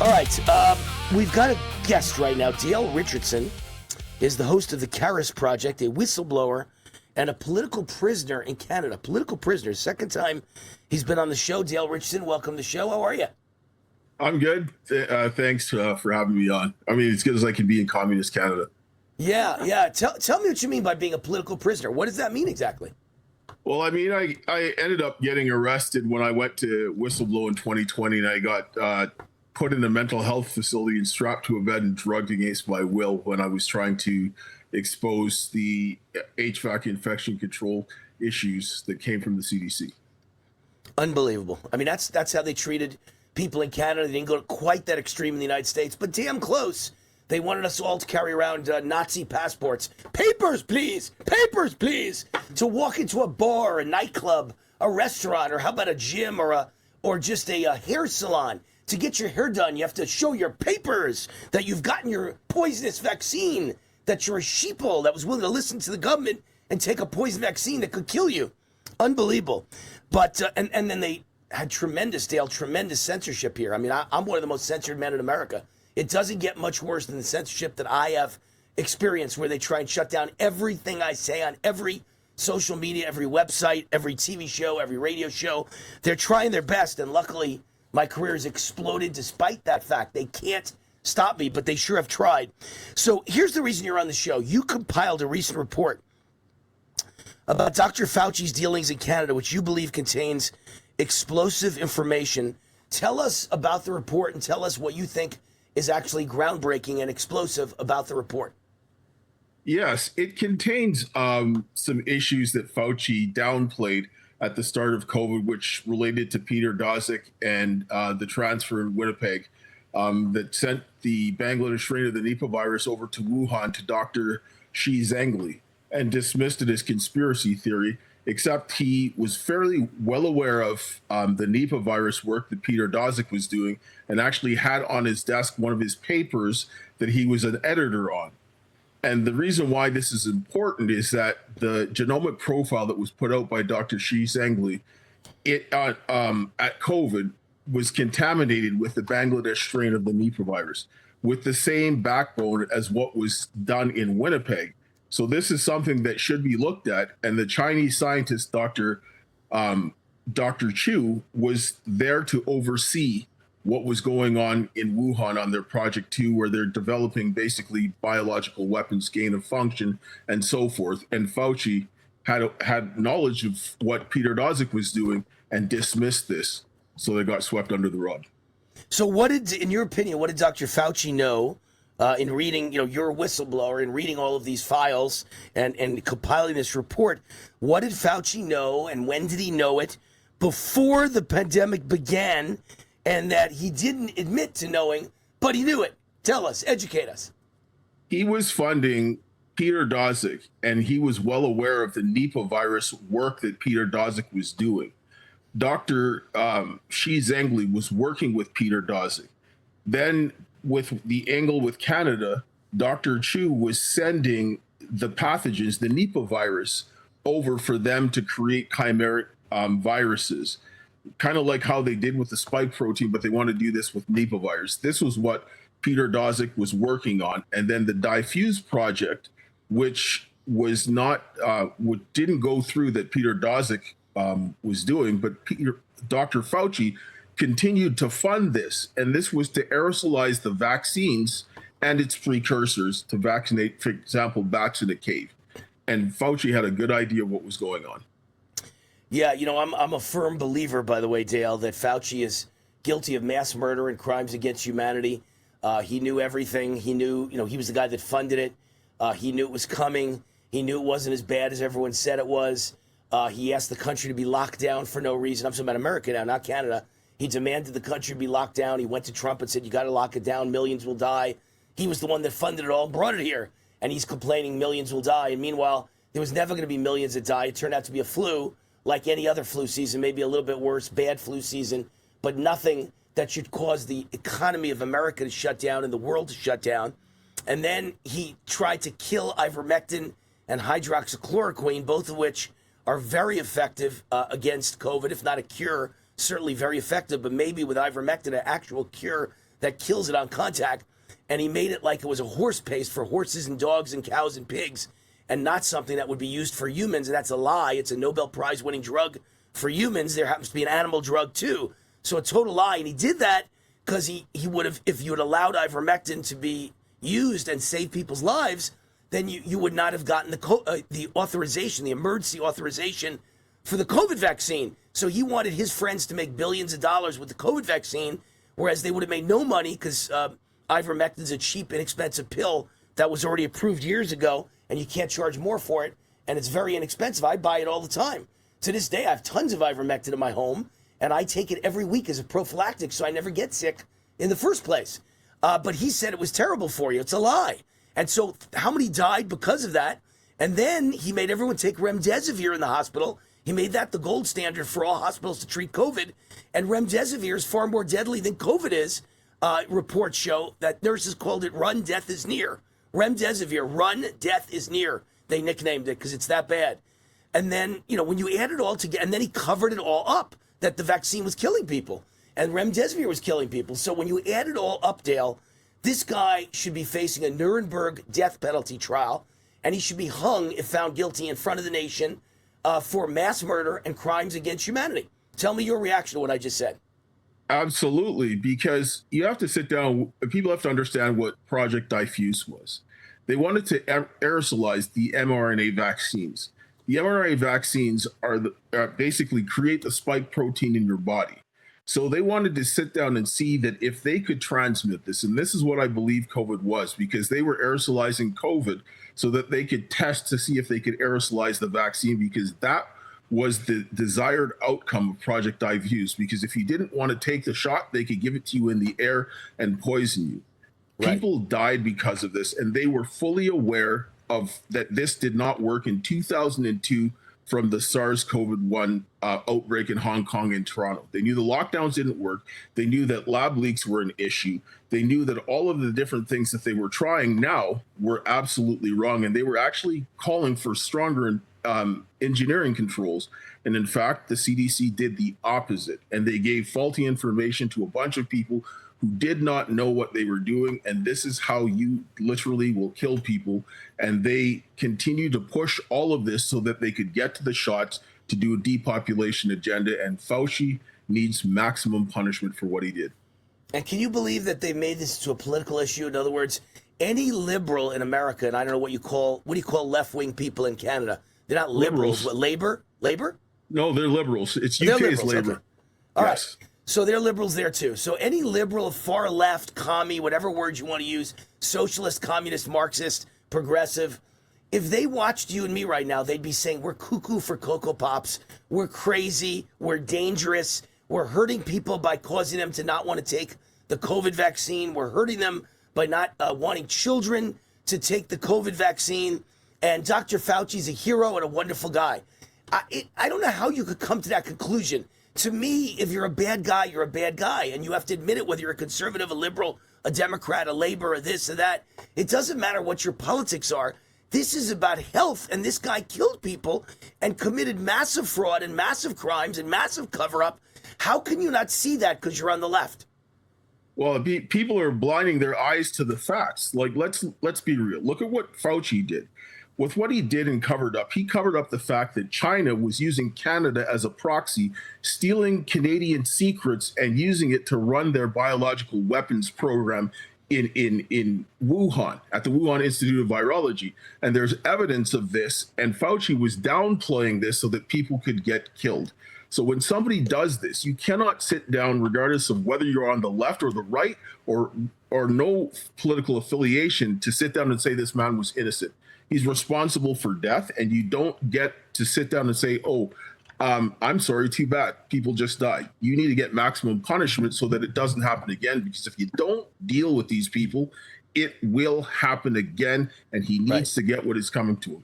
All right, we've got a guest right now. Dale Richardson is the host of the Karis Project, a whistleblower and a political prisoner in Canada. Political prisoner, second time he's been on the show. Dale Richardson, welcome to the show. How are you? I'm good. Thanks for having me on. I mean, as good as I can be in communist Canada. Yeah. Tell me what you mean by being a political prisoner. What does that mean exactly? Well, I mean, I ended up getting arrested when I went to Whistleblower in 2020, and I got put in a mental health facility and strapped to a bed and drugged against my will when I was trying to expose the HVAC infection control issues that came from the CDC. Unbelievable. I mean, that's how they treated people in Canada. They didn't go quite that extreme in the United States, but damn close. They wanted us all to carry around Nazi passports. Papers, please! Papers, please! To walk into a bar, a nightclub, a restaurant, or how about a gym or just a hair salon. To get your hair done, you have to show your papers that you've gotten your poisonous vaccine, that you're a sheeple that was willing to listen to the government and take a poison vaccine that could kill you. Unbelievable. But, and then they had tremendous censorship here. I mean, I'm one of the most censored men in America. It doesn't get much worse than the censorship that I have experienced, where they try and shut down everything I say on every social media, every website, every TV show, every radio show. They're trying their best, and luckily my career has exploded despite that fact. They can't stop me, but they sure have tried. So here's the reason you're on the show. You compiled a recent report about Dr. Fauci's dealings in Canada, which you believe contains explosive information. Tell us about the report and tell us what you think is actually groundbreaking and explosive about the report. Yes, it contains some issues that Fauci downplayed at the start of COVID, which related to Peter Daszak and the transfer in Winnipeg that sent the Bangladesh strain of the Nipah virus over to Wuhan to Dr. Shi Zhengli and dismissed it as conspiracy theory, except he was fairly well aware of the Nipah virus work that Peter Daszak was doing and actually had on his desk one of his papers that he was an editor on. And the reason why this is important is that the genomic profile that was put out by Dr. Shi Zhengli at COVID was contaminated with the Bangladesh strain of the Nipah virus with the same backbone as what was done in Winnipeg. So this is something that should be looked at. And the Chinese scientist, Dr. Chu, was there to oversee what was going on in Wuhan on their Project 2, where they're developing basically biological weapons, gain of function, and so forth. And Fauci had knowledge of what Peter Daszak was doing and dismissed this. So they got swept under the rug. So in your opinion, what did Dr. Fauci know in reading, you're a whistleblower, and reading all of these files and compiling this report? What did Fauci know, and when did he know it before the pandemic began, and that he didn't admit to knowing, but he knew it? Tell us, educate us. He was funding Peter Daszak, and he was well aware of the Nipah virus work that Peter Daszak was doing. Dr. Shi Zhengli was working with Peter Daszak. Then with the angle with Canada, Dr. Chu was sending the pathogens, the Nipah virus, over for them to create chimeric viruses, kind of like how they did with the spike protein, but they want to do this with Nipah virus. This was what Peter Daszak was working on. And then the Diffuse project, which was not, didn't go through, that Peter Daszak was doing, but Dr. Fauci continued to fund this. And this was to aerosolize the vaccines and its precursors to vaccinate, for example, Vaccinacave. And Fauci had a good idea of what was going on. Yeah, I'm a firm believer, by the way, Dale, that Fauci is guilty of mass murder and crimes against humanity. He knew everything. He knew, he was the guy that funded it. He knew it was coming. He knew it wasn't as bad as everyone said it was. He asked the country to be locked down for no reason. I'm talking about America now, not Canada. He demanded the country be locked down. He went to Trump and said, you got to lock it down. Millions will die. He was the one that funded it all, brought it here. And he's complaining millions will die. And meanwhile, there was never going to be millions that died. It turned out to be a flu, like any other flu season, maybe a little bit worse, bad flu season, but nothing that should cause the economy of America to shut down and the world to shut down. And then he tried to kill ivermectin and hydroxychloroquine, both of which are very effective against COVID, if not a cure, certainly very effective, but maybe with ivermectin, an actual cure that kills it on contact. And he made it like it was a horse paste for horses and dogs and cows and pigs, and not something that would be used for humans. And that's a lie. It's a Nobel Prize winning drug for humans. There happens to be an animal drug too. So a total lie. And he did that because he would have, if you had allowed ivermectin to be used and save people's lives, then you would not have gotten the authorization, the emergency authorization for the COVID vaccine. So he wanted his friends to make billions of dollars with the COVID vaccine, whereas they would have made no money because ivermectin is a cheap, inexpensive pill that was already approved years ago, and you can't charge more for it, and it's very inexpensive. I buy it all the time. To this day, I have tons of ivermectin in my home, and I take it every week as a prophylactic, so I never get sick in the first place. But he said it was terrible for you. It's a lie. And so how many died because of that? And then he made everyone take remdesivir in the hospital. He made that the gold standard for all hospitals to treat COVID. And remdesivir is far more deadly than COVID is. Reports show that nurses called it run, death is near. Remdesivir, run, death is near. They nicknamed it because it's that bad. And then, when you add it all together, and then he covered it all up that the vaccine was killing people and remdesivir was killing people. So when you add it all up, Dale, this guy should be facing a Nuremberg death penalty trial, and he should be hung if found guilty in front of the nation for mass murder and crimes against humanity. Tell me your reaction to what I just said. Absolutely, because you have to sit down. People have to understand what Project Diffuse was. They wanted to aerosolize the mRNA vaccines. The mRNA vaccines are basically create the spike protein in your body. So they wanted to sit down and see that if they could transmit this, and this is what I believe COVID was, because they were aerosolizing COVID so that they could test to see if they could aerosolize the vaccine, because that was the desired outcome of Project Diffuse. Because if you didn't want to take the shot, they could give it to you in the air and poison you. Right. People died because of this, and they were fully aware of that this did not work in 2002 from the SARS-CoV-1 outbreak in Hong Kong and Toronto. They knew the lockdowns didn't work. They knew that lab leaks were an issue. They knew that all of the different things that they were trying now were absolutely wrong, and they were actually calling for stronger engineering controls. And in fact, the CDC did the opposite, and they gave faulty information to a bunch of people who did not know what they were doing. And this is how you literally will kill people. And they continue to push all of this so that they could get to the shots to do a depopulation agenda. And Fauci needs maximum punishment for what he did. And can you believe that they made this to a political issue? In other words, any liberal in America, and I don't know what do you call left-wing people in Canada? They're not liberals. What, labor? No, they're liberals. It's UK's labor. Okay. All right. So they're liberals there too. So any liberal, far left, commie, whatever words you want to use, socialist, communist, Marxist, progressive, if they watched you and me right now, they'd be saying, we're cuckoo for Cocoa Pops. We're crazy. We're dangerous. We're hurting people by causing them to not want to take the COVID vaccine. We're hurting them by not wanting children to take the COVID vaccine. And Dr. Fauci's a hero and a wonderful guy. I don't know how you could come to that conclusion. To me, if you're a bad guy, you're a bad guy. And you have to admit it, whether you're a conservative, a liberal, a Democrat, a labor, or this or that. It doesn't matter what your politics are. This is about health. And this guy killed people and committed massive fraud and massive crimes and massive cover-up. How can you not see that because you're on the left? Well, people are blinding their eyes to the facts. Like, let's be real. Look at what Fauci did. With what he did and covered up, he covered up the fact that China was using Canada as a proxy, stealing Canadian secrets and using it to run their biological weapons program in Wuhan, at the Wuhan Institute of Virology. And there's evidence of this, and Fauci was downplaying this so that people could get killed. So when somebody does this, you cannot sit down, regardless of whether you're on the left or the right or no political affiliation, to sit down and say this man was innocent. He's responsible for death, and you don't get to sit down and say, I'm sorry, too bad. People just died. You need to get maximum punishment so that it doesn't happen again, because if you don't deal with these people, it will happen again, and he needs to get what is coming to him.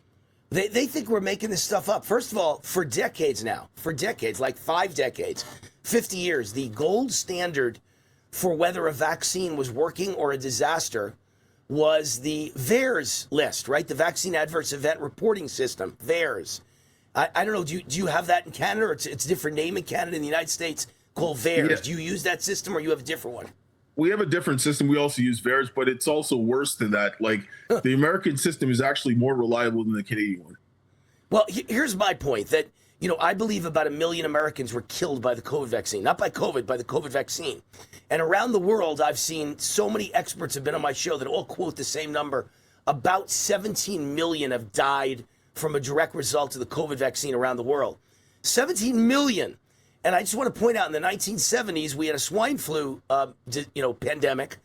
They think we're making this stuff up. First of all, for decades now, like 5 decades, 50 years, the gold standard for whether a vaccine was working or a disaster was the VAERS list, right? The Vaccine Adverse Event Reporting System, VAERS. I don't know, do you have that in Canada, or it's a different name in Canada and the United States called VAERS? Yeah. Do you use that system, or you have a different one? We have a different system. We also use VAERS, but it's also worse than that. Like the American system is actually more reliable than the Canadian one. Well, here's my point that, I believe about 1 million Americans were killed by the COVID vaccine, not by COVID, by the COVID vaccine. And around the world, I've seen so many experts have been on my show that all quote the same number. About 17 million have died from a direct result of the COVID vaccine around the world. 17 million. And I just want to point out, in the 1970s, we had a swine flu, pandemic,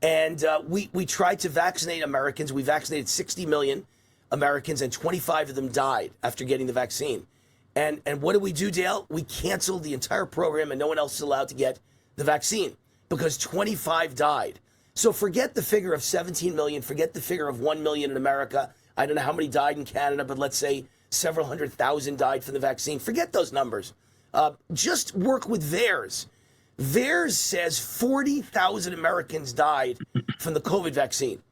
and we tried to vaccinate Americans. We vaccinated 60 million Americans, and 25 of them died after getting the vaccine. And what did we do, Dale? We canceled the entire program, and no one else is allowed to get the vaccine because 25 died. So forget the figure of 17 million. Forget the figure of 1 million in America. I don't know how many died in Canada, but let's say several 100,000 died from the vaccine. Forget those numbers. Just work with VAERS. VAERS says 40,000 Americans died from the COVID vaccine.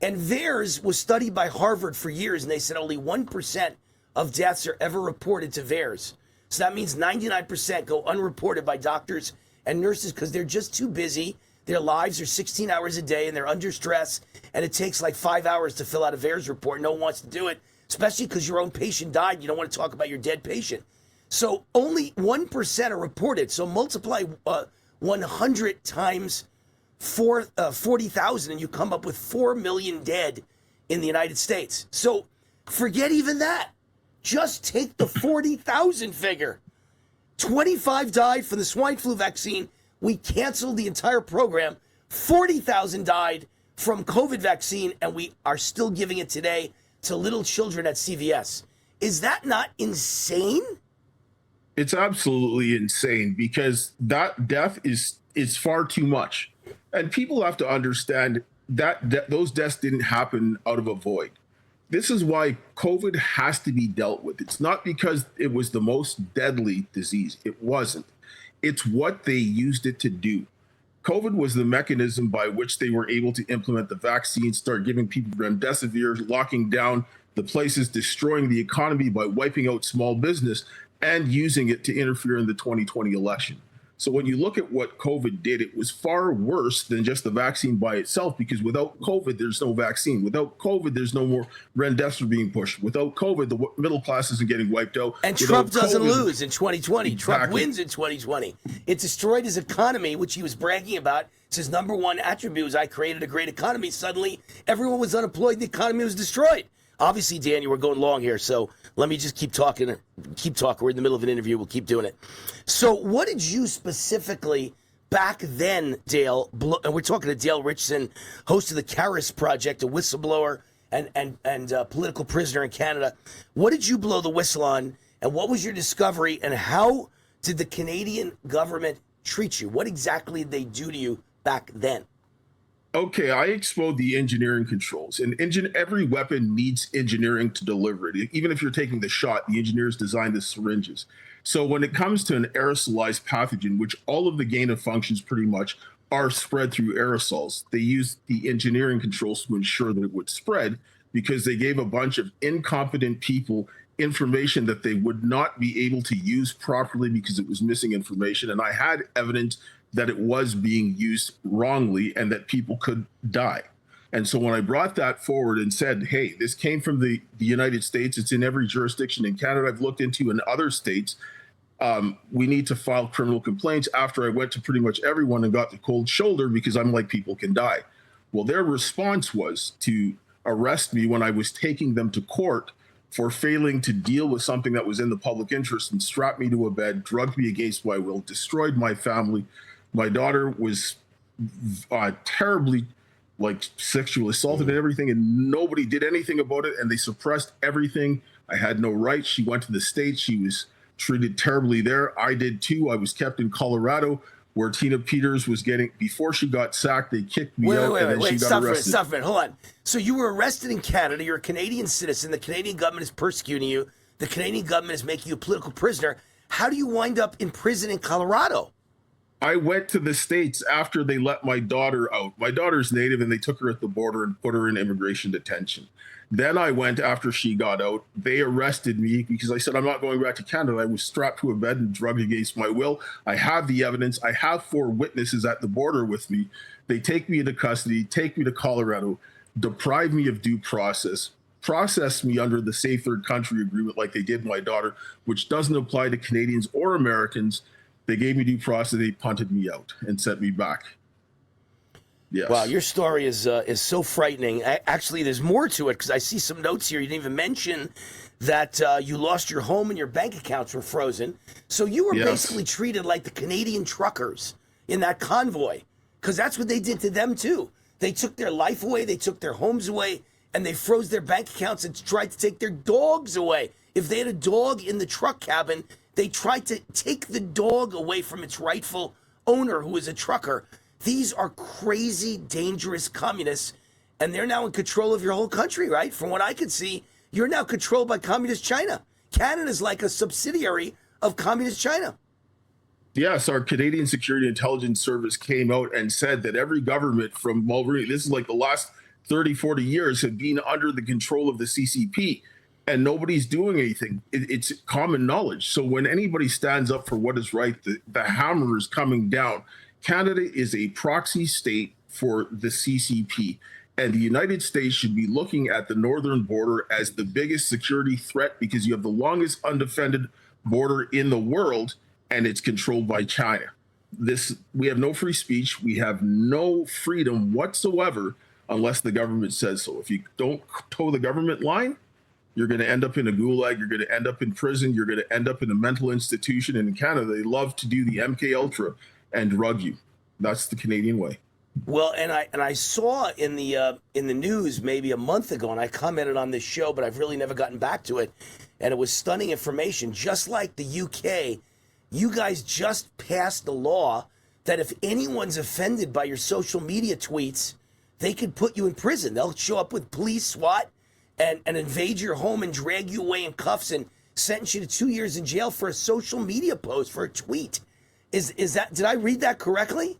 And VAERS was studied by Harvard for years, and they said only 1% of deaths are ever reported to VAERS. So that means 99% go unreported by doctors and nurses because they're just too busy. Their lives are 16 hours a day, and they're under stress, and it takes like 5 hours to fill out a VAERS report. No one wants to do it, especially because your own patient died. You don't want to talk about your dead patient. So only 1% are reported. So multiply 100 times 40,000, and you come up with 4 million dead in the United States. So forget even that. Just take the 40,000 figure. 25 died from the swine flu vaccine. We canceled the entire program. 40,000 died from COVID vaccine, and we are still giving it today to little children at CVS. Is that not insane? It's absolutely insane because that death is far too much. And people have to understand that those deaths didn't happen out of a void. This is why COVID has to be dealt with. It's not because it was the most deadly disease. It wasn't. It's what they used it to do. COVID was the mechanism by which they were able to implement the vaccine, start giving people remdesivir, locking down the places, destroying the economy by wiping out small business, and using it to interfere in the 2020 election. So when you look at what COVID did, it was far worse than just the vaccine by itself, because without COVID, there's no vaccine. Without COVID, there's no more remdesivir being pushed. Without COVID, the middle class isn't getting wiped out. And Trump doesn't lose in 2020. Exactly. Trump wins in 2020. It destroyed his economy, which he was bragging about. It's his number one attribute was I created a great economy. Suddenly, everyone was unemployed. The economy was destroyed. Obviously, Daniel, we're going long here, so let me just keep talking. We're in the middle of an interview. We'll keep doing it. So what did you specifically back then, Dale, and we're talking to Dale Richardson, host of the Caris Project, a whistleblower and political prisoner in Canada. What did you blow the whistle on, and what was your discovery, and how did the Canadian government treat you? What exactly did they do to you back then? Okay, I exposed the engineering controls, and every weapon needs engineering to deliver it. Even if you're taking the shot, the engineers designed the syringes. So when it comes to an aerosolized pathogen, which all of the gain of functions pretty much are spread through aerosols, they used the engineering controls to ensure that it would spread because they gave a bunch of incompetent people information that they would not be able to use properly because it was missing information. And I had evidence that it was being used wrongly and that people could die. And so when I brought that forward and said, hey, this came from the United States, it's in every jurisdiction in Canada I've looked into in other states, we need to file criminal complaints. After I went to pretty much everyone and got the cold shoulder because I'm like, people can die. Well, their response was to arrest me when I was taking them to court for failing to deal with something that was in the public interest and strapped me to a bed, drugged me against my will, destroyed my family. My daughter was terribly sexually assaulted and everything, and nobody did anything about it, and they suppressed everything. I had no rights. She went to the States. She was treated terribly there. I did too. I was kept in Colorado where Tina Peters was getting, before she got sacked, they kicked me out and then she got arrested. Stop it. Hold on. So you were arrested in Canada. You're a Canadian citizen. The Canadian government is persecuting you. The Canadian government is making you a political prisoner. How do you wind up in prison in Colorado? I went to the States after they let my daughter out. My daughter's Native, and they took her at the border and put her in immigration detention. Then I went after she got out. They arrested me because I said, I'm not going back to Canada. I was strapped to a bed and drugged against my will. I have the evidence. I have 4 witnesses at the border with me. They take me into custody, take me to Colorado, deprive me of due process, process me under the Safe Third Country Agreement like they did my daughter, which doesn't apply to Canadians or Americans. They gave me due process. They punted me out and sent me back. Yes. Wow, your story is so frightening. Actually, there's more to it because I see some notes here. You didn't even mention that you lost your home and your bank accounts were frozen. So you were basically treated like the Canadian truckers in that convoy, because that's what they did to them too. They took their life away, they took their homes away, and they froze their bank accounts and tried to take their dogs away. If they had a dog in the truck cabin, they tried to take the dog away from its rightful owner, who was a trucker. These are crazy, dangerous communists, and they're now in control of your whole country, right? From what I could see, you're now controlled by Communist China. Canada's like a subsidiary of Communist China. Yes, our Canadian Security Intelligence Service came out and said that every government from Mulroney, this is like the last 30, 40 years, have been under the control of the CCP, and nobody's doing anything. It's common knowledge. So when anybody stands up for what is right, the hammer is coming down. Canada is a proxy state for the CCP, and the United States should be looking at the northern border as the biggest security threat because you have the longest undefended border in the world, and it's controlled by China. We have no free speech. We have no freedom whatsoever unless the government says so. If you don't toe the government line, you're going to end up in a gulag. You're going to end up in prison. You're going to end up in a mental institution. And in Canada, they love to do the MK Ultra and drug you. That's the Canadian way. Well, and I saw in the news maybe a month ago, and I commented on this show, but I've really never gotten back to it. And it was stunning information. Just like the UK, you guys just passed the law that if anyone's offended by your social media tweets, they could put you in prison. They'll show up with police, SWAT, and invade your home and drag you away in cuffs and sentence you to 2 years in jail for a social media post, for a tweet. Is that, did I read that correctly?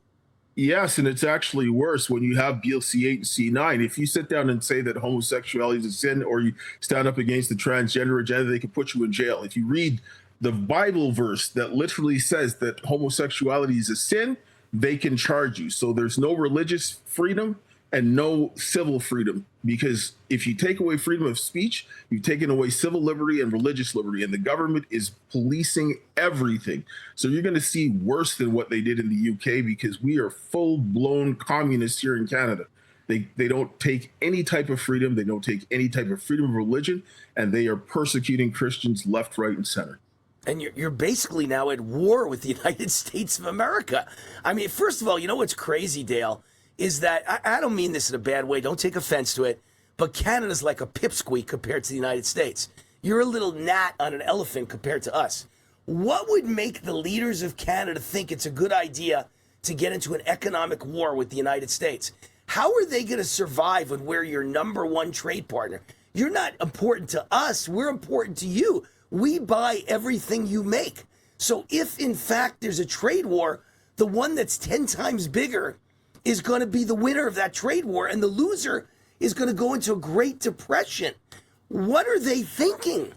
Yes, and it's actually worse when you have Bill C8 and C9. If you sit down and say that homosexuality is a sin, or you stand up against the transgender agenda, they can put you in jail. If you read the Bible verse that literally says that homosexuality is a sin, they can charge you. So there's no religious freedom and no civil freedom, because if you take away freedom of speech, you've taken away civil liberty and religious liberty, and the government is policing everything. So you're going to see worse than what they did in the UK, because we are full-blown communists here in Canada. They don't take any type of freedom. They don't take any type of freedom of religion, and they are persecuting Christians left, right, and center. And you're basically now at war with the United States of America. I mean, first of all, you know what's crazy, Dale, is that, I don't mean this in a bad way, don't take offense to it, but Canada's like a pipsqueak compared to the United States. You're a little gnat on an elephant compared to us. What would make the leaders of Canada think it's a good idea to get into an economic war with the United States? How are they going to survive when we're your number one trade partner? You're not important to us, we're important to you. We buy everything you make. So if in fact there's a trade war, the one that's 10 times bigger is going to be the winner of that trade war, and the loser is going to go into a Great Depression. What are they thinking?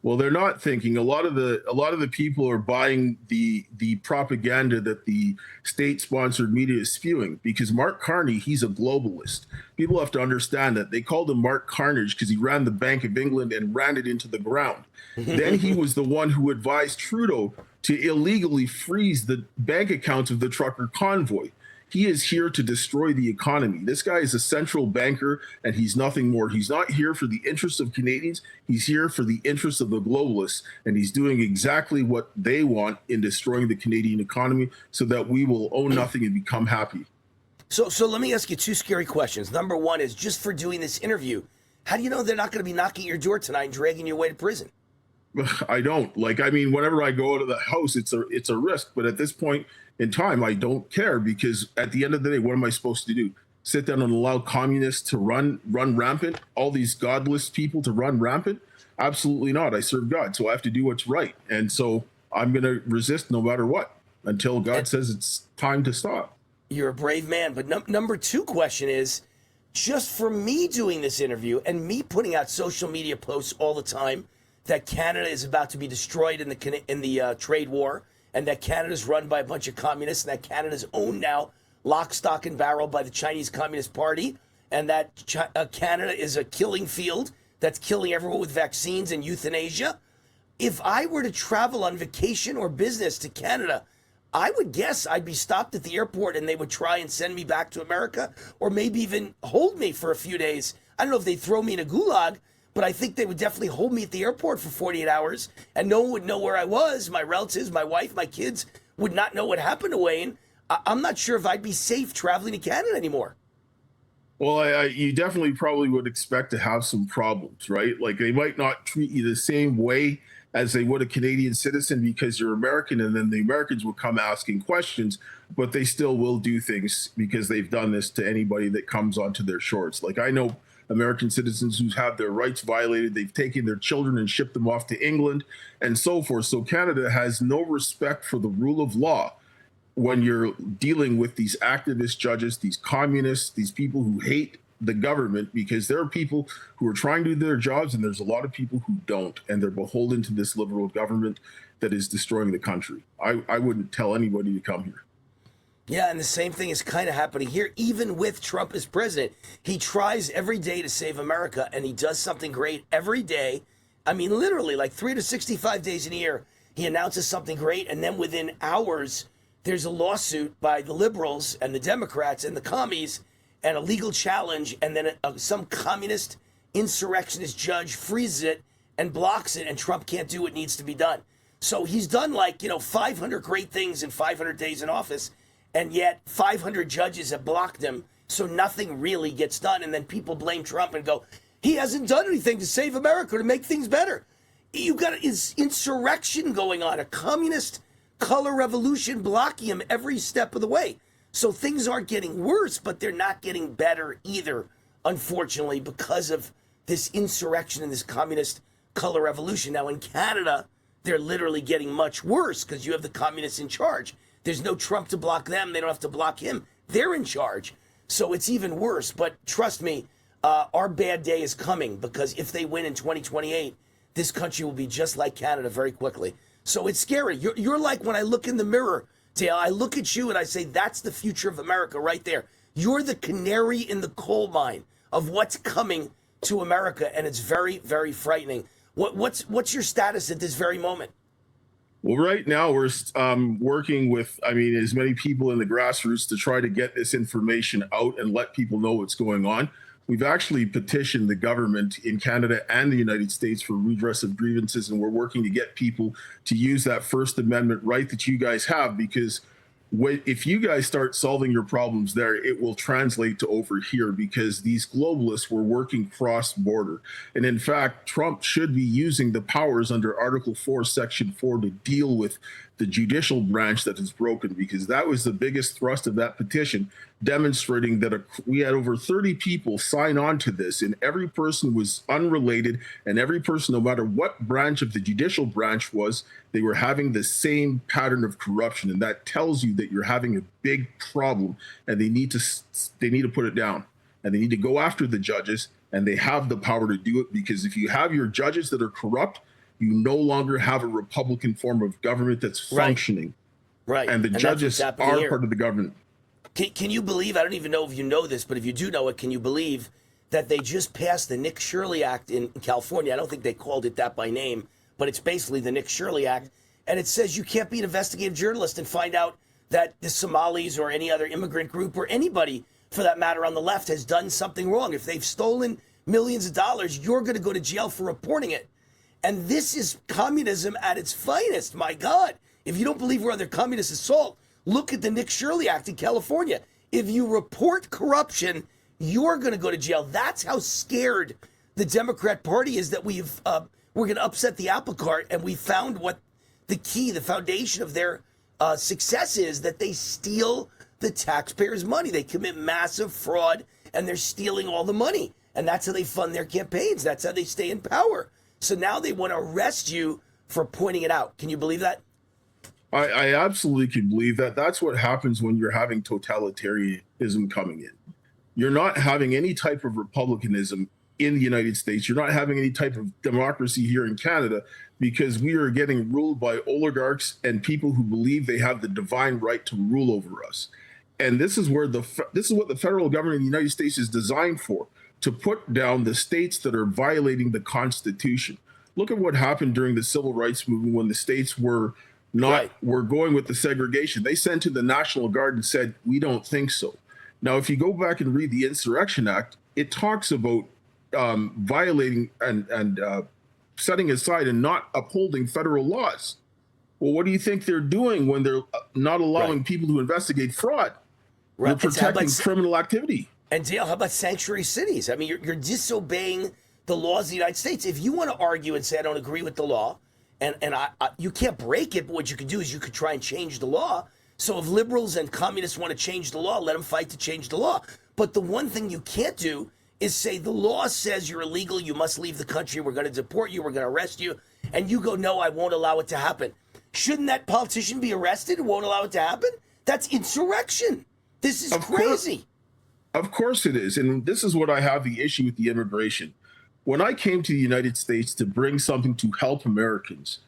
Well, they're not thinking. A lot of the people are buying the propaganda that the state-sponsored media is spewing, because Mark Carney, he's a globalist. People have to understand that. They called him Mark Carnage because he ran the Bank of England and ran it into the ground. Then he was the one who advised Trudeau to illegally freeze the bank accounts of the trucker convoy. He is here to destroy the economy. This guy is a central banker, and he's nothing more. He's not here for the interests of Canadians. He's here for the interests of the globalists, and he's doing exactly what they want in destroying the Canadian economy so that we will own nothing and become happy. So let me ask you 2 scary questions. Number one is, just for doing this interview, how do you know they're not going to be knocking at your door tonight and dragging you away to prison? I don't. Whenever I go out of the house, it's a risk. But at this point in time, I don't care, because at the end of the day, what am I supposed to do? Sit down and allow communists to run rampant? All these godless people to run rampant? Absolutely not. I serve God, so I have to do what's right. And so I'm going to resist no matter what. until God says it's time to stop. You're a brave man. But number two question is, just for me doing this interview and me putting out social media posts all the time that Canada is about to be destroyed in the trade war, and that Canada's run by a bunch of communists, and that Canada's owned now lock, stock, and barrel by the Chinese Communist Party, and that Canada is a killing field that's killing everyone with vaccines and euthanasia. If I were to travel on vacation or business to Canada, I would guess I'd be stopped at the airport and they would try and send me back to America, or maybe even hold me for a few days. I don't know if they'd throw me in a gulag, but I think they would definitely hold me at the airport for 48 hours, and no one would know where I was. My relatives, my wife, my kids would not know what happened to Wayne. I'm not sure if I'd be safe traveling to Canada anymore. Well, you definitely probably would expect to have some problems, right? Like, they might not treat you the same way as they would a Canadian citizen because you're American, and then the Americans will come asking questions, but they still will do things because they've done this to anybody that comes onto their shores. Like, I know American citizens who have their rights violated. They've taken their children and shipped them off to England and so forth. So Canada has no respect for the rule of law when you're dealing with these activist judges, these communists, these people who hate the government, because there are people who are trying to do their jobs and there's a lot of people who don't, and they're beholden to this liberal government that is destroying the country. I wouldn't tell anybody to come here. Yeah, and the same thing is kind of happening here, even with Trump as president. He tries every day to save America, and he does something great every day. I mean, literally, like 365 days in a year, he announces something great, and then within hours, there's a lawsuit by the liberals and the Democrats and the commies, and a legal challenge, and then some communist insurrectionist judge freezes it and blocks it, and Trump can't do what needs to be done. So he's done 500 great things in 500 days in office, and yet 500 judges have blocked him, so nothing really gets done. And then people blame Trump and go, he hasn't done anything to save America, to make things better. You got his insurrection going on, a communist color revolution blocking him every step of the way. So things aren't getting worse, but they're not getting better either, unfortunately, because of this insurrection and this communist color revolution. Now in Canada, they're literally getting much worse because you have the communists in charge. There's no Trump to block them. They don't have to block him. They're in charge. So it's even worse. But trust me, our bad day is coming, because if they win in 2028, this country will be just like Canada very quickly. So it's scary. You're like, when I look in the mirror, Dale, I look at you and I say, that's the future of America right there. You're the canary in the coal mine of what's coming to America, and it's very, very frightening. What's your status at this very moment? Well, right now we're working with, as many people in the grassroots to try to get this information out and let people know what's going on. We've actually petitioned the government in Canada and the United States for redress of grievances, and we're working to get people to use that First Amendment right that you guys have, because if you guys start solving your problems there, it will translate to over here, because these globalists were working cross-border. And in fact, Trump should be using the powers under Article 4, Section 4 to deal with the judicial branch that is broken, because that was the biggest thrust of that petition, demonstrating that we had over 30 people sign on to this, and every person was unrelated, and every person, no matter what branch of the judicial branch was, they were having the same pattern of corruption. And that tells you that you're having a big problem, and they need to put it down, and they need to go after the judges, and they have the power to do it, because if you have your judges that are corrupt, you no longer have a Republican form of government that's functioning. Right. And the judges are part of the government. Can you believe, I don't even know if you know this, but if you do know it, can you believe that they just passed the Nick Shirley Act in California? I don't think they called it that by name, but it's basically the Nick Shirley Act. And it says you can't be an investigative journalist and find out that the Somalis or any other immigrant group, or anybody for that matter on the left, has done something wrong. If they've stolen millions of dollars, you're going to go to jail for reporting it. And this is communism at its finest. My God, if you don't believe we're under communist assault, look at the Nick Shirley Act in California. If you report corruption, you're going to go to jail. That's how scared the Democrat Party is that we're going to upset the apple cart. And we found what the foundation of their success is, that they steal the taxpayers' money. They commit massive fraud, and they're stealing all the money. And that's how they fund their campaigns. That's how they stay in power. So now they want to arrest you for pointing it out. Can you believe that? I absolutely can believe that. That's what happens when you're having totalitarianism coming in. You're not having any type of republicanism in the United States. You're not having any type of democracy here in Canada because we are getting ruled by oligarchs and people who believe they have the divine right to rule over us. And this is what the federal government of the United States is designed for, to put down the states that are violating the Constitution. Look at what happened during the civil rights movement when the states were going with the segregation. They sent to the National Guard and said, we don't think so. Now, if you go back and read the Insurrection Act, it talks about violating and setting aside and not upholding federal laws. Well, what do you think they're doing when they're not allowing people to investigate fraud? They're protecting criminal activity. And Dale, how about sanctuary cities? I mean, you're disobeying the laws of the United States. If you want to argue and say, I don't agree with the law, and you can't break it, but what you could do is you could try and change the law. So if liberals and communists want to change the law, let them fight to change the law. But the one thing you can't do is say the law says you're illegal, you must leave the country, we're going to deport you, we're going to arrest you, and you go, no, I won't allow it to happen. Shouldn't that politician be arrested and won't allow it to happen? That's insurrection. This is crazy. Of course it is. And this is what I have the issue with the immigration. When I came to the United States to bring something to help Americans,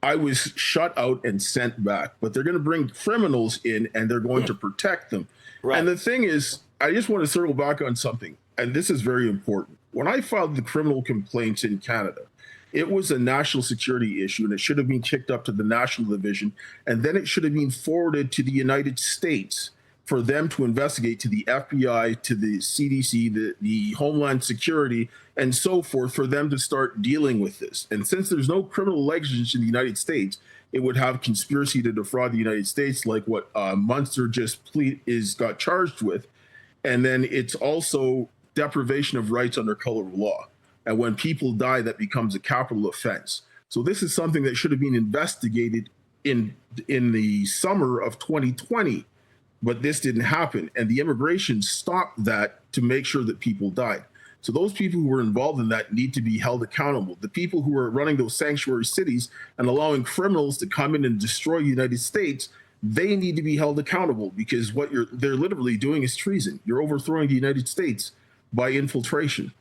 I was shut out and sent back. But they're going to bring criminals in and they're going to protect them. Right. And the thing is, I just want to circle back on something. And this is very important. When I filed the criminal complaints in Canada, it was a national security issue and it should have been kicked up to the National Division. And then it should have been forwarded to the United States for them to investigate, to the FBI, to the CDC, the Homeland Security, and so forth, for them to start dealing with this. And since there's no criminal negligence in the United States, it would have conspiracy to defraud the United States, like what Munster just got charged with. And then it's also deprivation of rights under color of law. And when people die, that becomes a capital offense. So this is something that should have been investigated in the summer of 2020. But this didn't happen. And the immigration stopped that to make sure that people died. So those people who were involved in that need to be held accountable. The people who are running those sanctuary cities and allowing criminals to come in and destroy the United States, they need to be held accountable, because what they're literally doing is treason. You're overthrowing the United States by infiltration.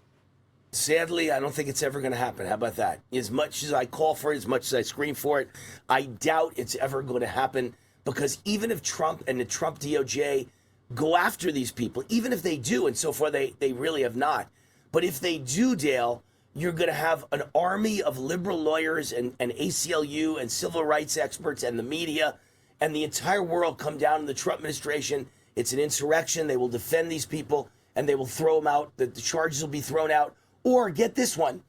Sadly, I don't think it's ever going to happen. How about that? As much as I call for it, as much as I scream for it, I doubt it's ever going to happen. Because even if Trump and the Trump DOJ go after these people, even if they do, and so far they really have not, but if they do, Dale, you're going to have an army of liberal lawyers and ACLU and civil rights experts and the media and the entire world come down to the Trump administration. It's an insurrection. They will defend these people and they will throw them out. The charges will be thrown out. Or get this one,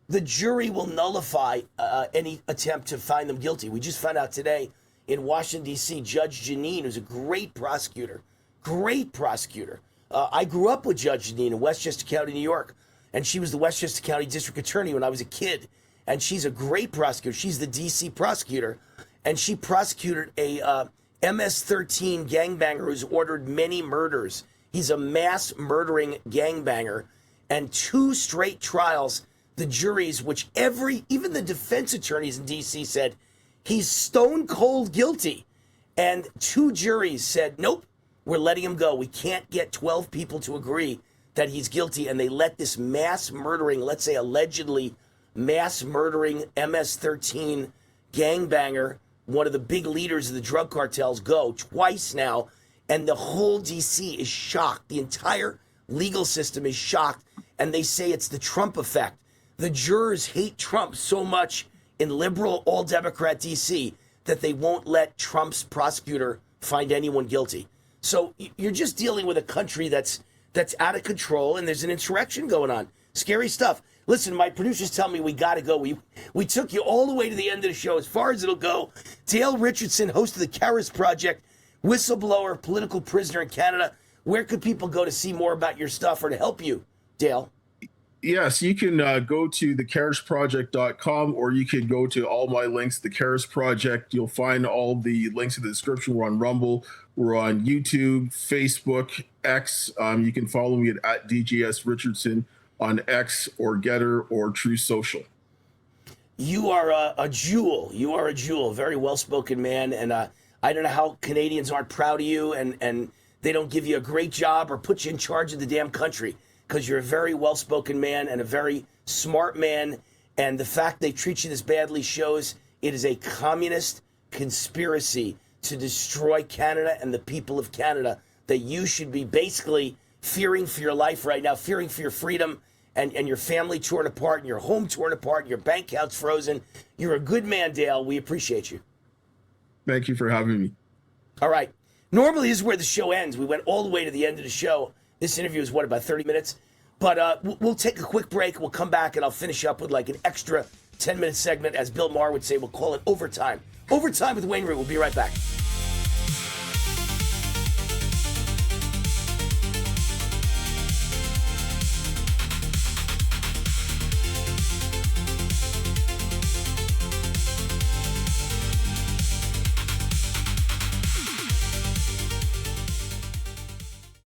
the jury will nullify any attempt to find them guilty. We just found out today in Washington, D.C., Judge Jeanine, who's a great prosecutor. I grew up with Judge Jeanine in Westchester County, New York, and she was the Westchester County District Attorney when I was a kid. And she's a great prosecutor. She's the D.C. prosecutor, and she prosecuted a MS-13 gangbanger who's ordered many murders. He's a mass murdering gangbanger, and 2 straight trials, the juries, which even the defense attorneys in D.C. said, he's stone cold guilty. And 2 juries said, nope, we're letting him go. We can't get 12 people to agree that he's guilty. And they let this mass murdering, let's say allegedly mass murdering MS-13 gangbanger, one of the big leaders of the drug cartels, go twice now. And the whole DC is shocked. The entire legal system is shocked. And they say it's the Trump effect. The jurors hate Trump so much in liberal, all-Democrat D.C. that they won't let Trump's prosecutor find anyone guilty. So you're just dealing with a country that's out of control, and there's an insurrection going on. Scary stuff. Listen, my producers tell me we got to go. We took you all the way to the end of the show, as far as it'll go. Dale Richardson, host of the Karis Project, whistleblower, political prisoner in Canada. Where could people go to see more about your stuff or to help you, Dale? Yes, you can go to thecarisproject.com, or you can go to all my links, The Karis Project. You'll find all the links in the description. We're on Rumble. We're on YouTube, Facebook, X. You can follow me at DJS Richardson on X or Getter or True Social. You are a jewel. You are a jewel, a very well-spoken man. And I don't know how Canadians aren't proud of you and they don't give you a great job or put you in charge of the damn country, because you're a very well-spoken man and a very smart man. And the fact they treat you this badly shows it is a communist conspiracy to destroy Canada and the people of Canada, that you should be basically fearing for your life right now, fearing for your freedom, and your family torn apart, and your home torn apart, and your bank accounts frozen. You're a good man, Dale. We appreciate you. Thank you for having me. All right. Normally, this is where the show ends. We went all the way to the end of the show. This interview is, what, about 30 minutes? But we'll take a quick break. We'll come back, and I'll finish up with like an extra 10-minute segment. As Bill Maher would say, we'll call it overtime. Overtime with Wayne Root. We'll be right back.